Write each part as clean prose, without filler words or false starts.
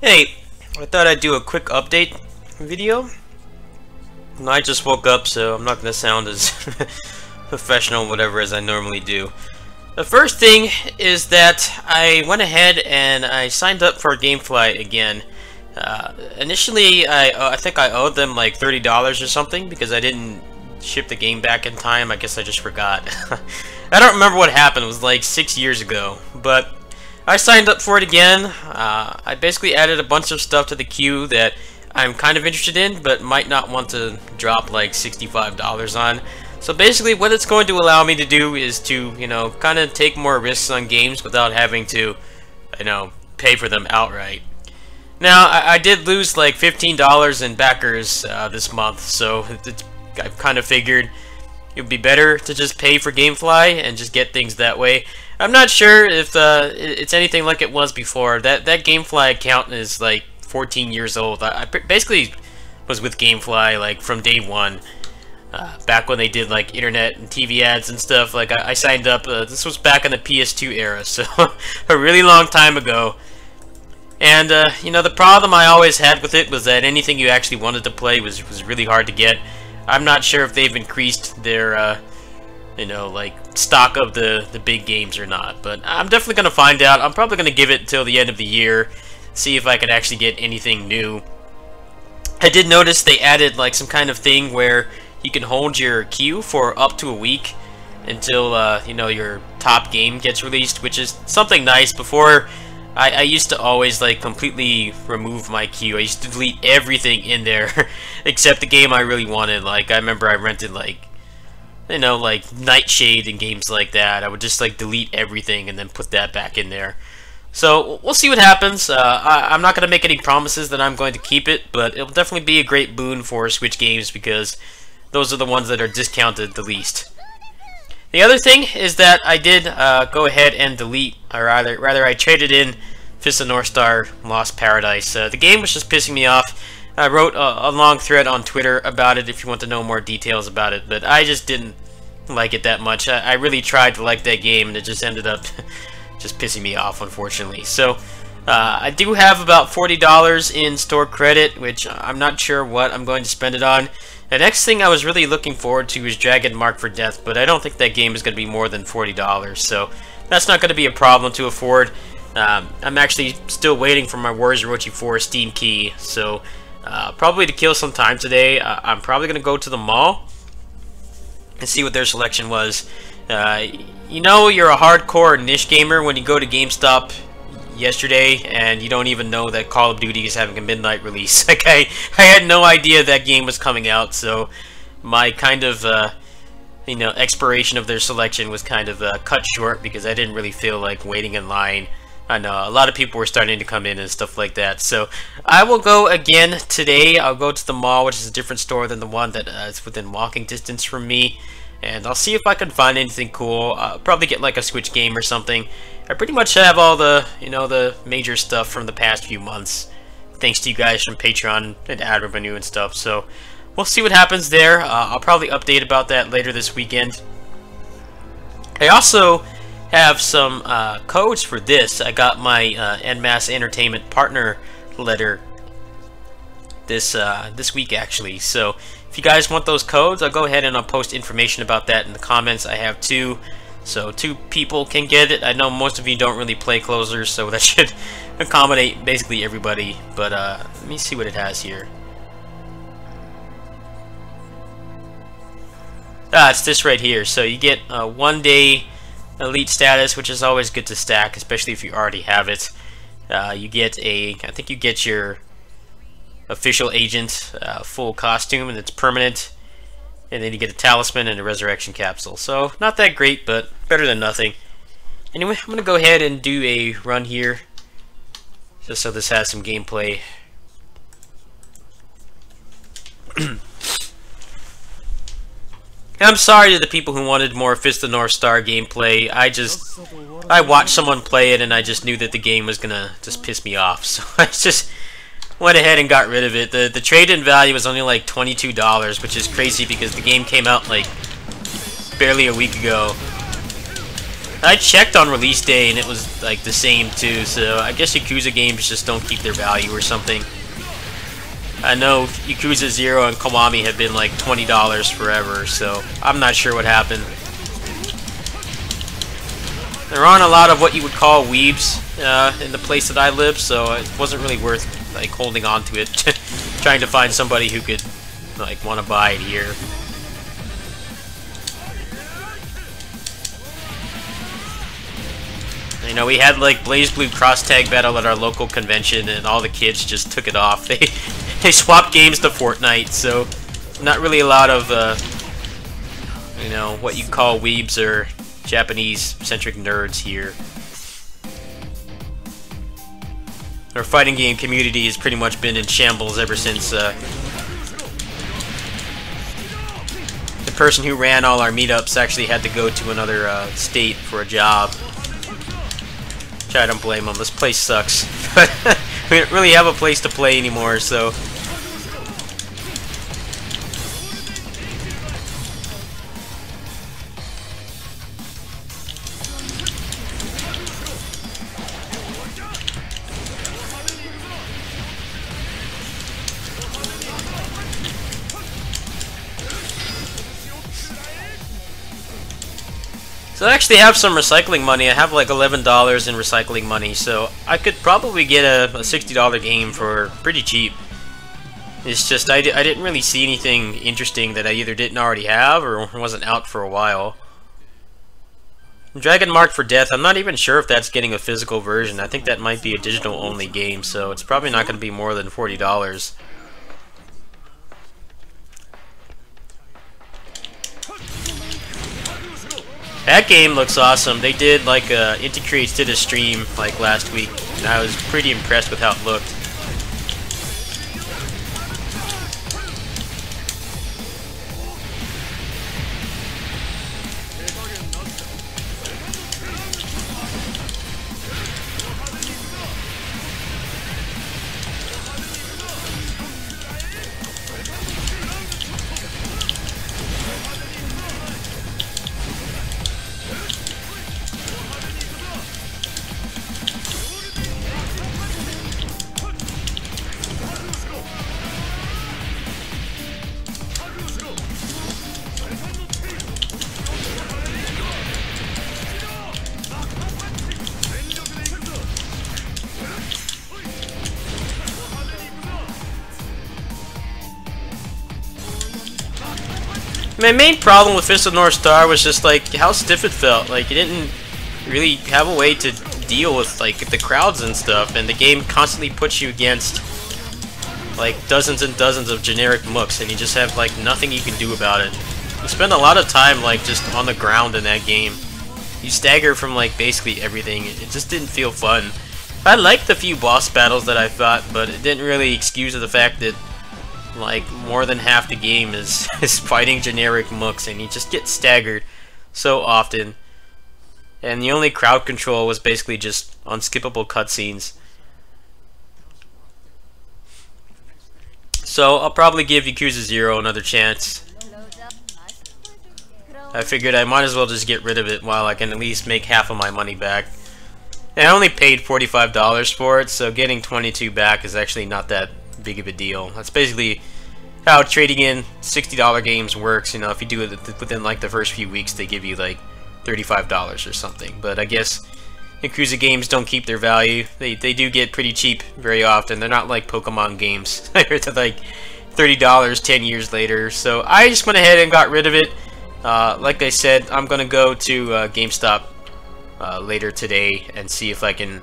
Hey, I thought I'd do a quick update video. I just woke up, so I'm not going to sound as professional whatever as I normally do. The first thing is that I went ahead and I signed up for Gamefly again. Initially, I think I owed them like $30 or something because I didn't ship the game back in time. I guess I just forgot. I don't remember what happened. It was like 6 years ago, but I signed up for it again. I basically added a bunch of stuff to the queue that I'm kind of interested in, but might not want to drop like $65 on. So basically what it's going to allow me to do is to, kind of take more risks on games without having to, pay for them outright. Now, I did lose like $15 in backers this month, so I kind of figured it would be better to just pay for Gamefly and just get things that way. I'm not sure if it's anything like it was before. That Gamefly account is like 14 years old. I basically was with Gamefly like from day one. Back when they did like internet and TV ads and stuff. Like I signed up. This was back in the PS2 era, so a really long time ago. And the problem I always had with it was that anything you actually wanted to play was really hard to get. I'm not sure if they've increased their like stock of the big games or not, but I'm definitely gonna find out. I'm probably gonna give it till the end of the year, see if I can actually get anything new. I did notice they added like some kind of thing where you can hold your queue for up to a week until your top game gets released, which is something nice. Before, I used to always like completely remove my queue. I used to delete everything in there except the game I really wanted. Like I remember I rented like Nightshade and games like that. I would just like delete everything and then put that back in there. So we'll see what happens. I'm not going to make any promises that I'm going to keep it, but it'll definitely be a great boon for Switch games because those are the ones that are discounted the least. The other thing is that I did go ahead and delete, or rather I traded in Fist of North Star Lost Paradise. The game was just pissing me off. I wrote a long thread on Twitter about it if you want to know more details about it, but I just didn't like it that much. I really tried to like that game, and it just ended up just pissing me off, unfortunately. So I do have about $40 in store credit, which I'm not sure what I'm going to spend it on. The next thing I was really looking forward to is Dragon Marked for Death, but I don't think that game is going to be more than $40, so that's not going to be a problem to afford. I'm actually still waiting for my Warriors Orochi 4 Steam key, so probably to kill some time today, I'm probably going to go to the mall and see what their selection was. You're a hardcore niche gamer when you go to GameStop yesterday and you don't even know that Call of Duty is having a midnight release. Like I had no idea that game was coming out, so my kind of expiration of their selection was kind of cut short because I didn't really feel like waiting in line. I know a lot of people were starting to come in and stuff like that, so I will go again today. I'll go to the mall, which is a different store than the one that is within walking distance from me, and I'll see if I can find anything cool. I'll probably get like a Switch game or something. I pretty much have all the the major stuff from the past few months, thanks to you guys from Patreon and ad revenue and stuff. So we'll see what happens there. I'll probably update about that later this weekend. I also have some codes for this. I got my NMAS Entertainment partner letter this week actually. So if you guys want those codes, I'll go ahead and I'll post information about that in the comments. I have two, so 2 people can get it. I know most of you don't really play closers, so that should accommodate basically everybody. But let me see what it has here. It's this right here. So you get 1-day elite status, which is always good to stack, especially if you already have it. You get I think you get your official agent full costume, and it's permanent. And then you get a talisman and a resurrection capsule. So not that great, but better than nothing. Anyway, I'm gonna go ahead and do a run here, just so this has some gameplay. I'm sorry to the people who wanted more Fist of North Star gameplay. I watched someone play it and I just knew that the game was gonna just piss me off, so I just went ahead and got rid of it. The trade-in value was only like $22, which is crazy because the game came out like barely a week ago. I checked on release day and it was like the same too, so I guess Yakuza games just don't keep their value or something. I know Yakuza 0 and Kiwami have been like $20 forever, so I'm not sure what happened. There aren't a lot of what you would call weebs in the place that I live, so it wasn't really worth like holding on to it, trying to find somebody who could like want to buy it here. You know, we had like BlazBlue cross tag battle at our local convention, and all the kids just took it off. They swapped games to Fortnite, so not really a lot of you know, what you call weebs or Japanese-centric nerds here. Our fighting game community has pretty much been in shambles ever since the person who ran all our meetups actually had to go to another state for a job. I don't blame them. This place sucks. But we don't really have a place to play anymore, so... So I actually have some recycling money. I have like $11 in recycling money, so I could probably get a $60 game for pretty cheap. It's just I didn't really see anything interesting that I either didn't already have or wasn't out for a while. Dragon Marked for Death, I'm not even sure if that's getting a physical version. I think that might be a digital only game, so it's probably not going to be more than $40. That game looks awesome. They did like Inti Creates did a stream like last week, and I was pretty impressed with how it looked. My main problem with Fist of North Star was just like how stiff it felt. Like, it didn't really have a way to deal with like the crowds and stuff, and the game constantly puts you against like dozens and dozens of generic mooks, and you just have like nothing you can do about it. You spend a lot of time like just on the ground in that game. You stagger from like basically everything. It just didn't feel fun. I liked the few boss battles that I fought, but it didn't really excuse the fact that like more than half the game is fighting generic mooks, and you just get staggered so often. And the only crowd control was basically just unskippable cutscenes. So I'll probably give Yakuza 0 another chance. I figured I might as well just get rid of it while I can at least make half of my money back. And I only paid $45 for it, so getting 22 back is actually not that big of a deal. That's basically how trading in $60 games works. You know, if you do it within like the first few weeks, they give you like $35 or something. But I guess Yakuza games don't keep their value. They do get pretty cheap very often. They're not like Pokemon games. They're like $30 10 years later. So I just went ahead and got rid of it. Like I said, I'm gonna go to GameStop later today and see if I can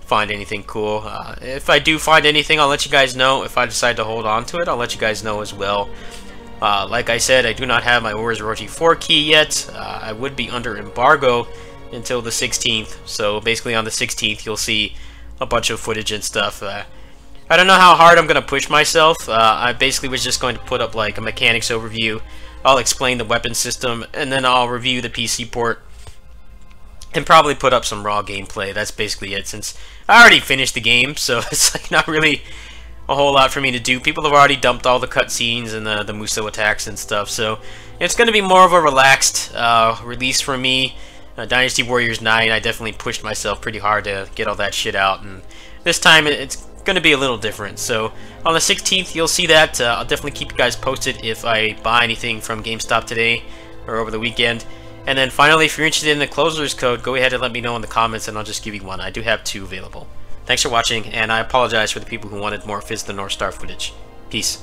find anything cool. If I do find anything, I'll let you guys know. If I decide to hold on to it, I'll let you guys know as well. Like I said, I do not have my Warriors Orochi 4 key yet. I would be under embargo until the 16th, so basically on the 16th you'll see a bunch of footage and stuff. I don't know how hard I'm going to push myself. I basically was just going to put up like a mechanics overview. I'll explain the weapon system, and then I'll review the PC port and probably put up some raw gameplay. That's basically it, since I already finished the game, so it's like not really a whole lot for me to do. People have already dumped all the cutscenes and the Musou attacks and stuff, so it's going to be more of a relaxed release for me. Dynasty Warriors 9, I definitely pushed myself pretty hard to get all that shit out, and this time it's going to be a little different. So on the 16th, you'll see that. I'll definitely keep you guys posted if I buy anything from GameStop today or over the weekend. And then finally, if you're interested in the closer's code, go ahead and let me know in the comments, and I'll just give you one. I do have 2 available. Thanks for watching, and I apologize for the people who wanted more Fizz the North Star footage. Peace.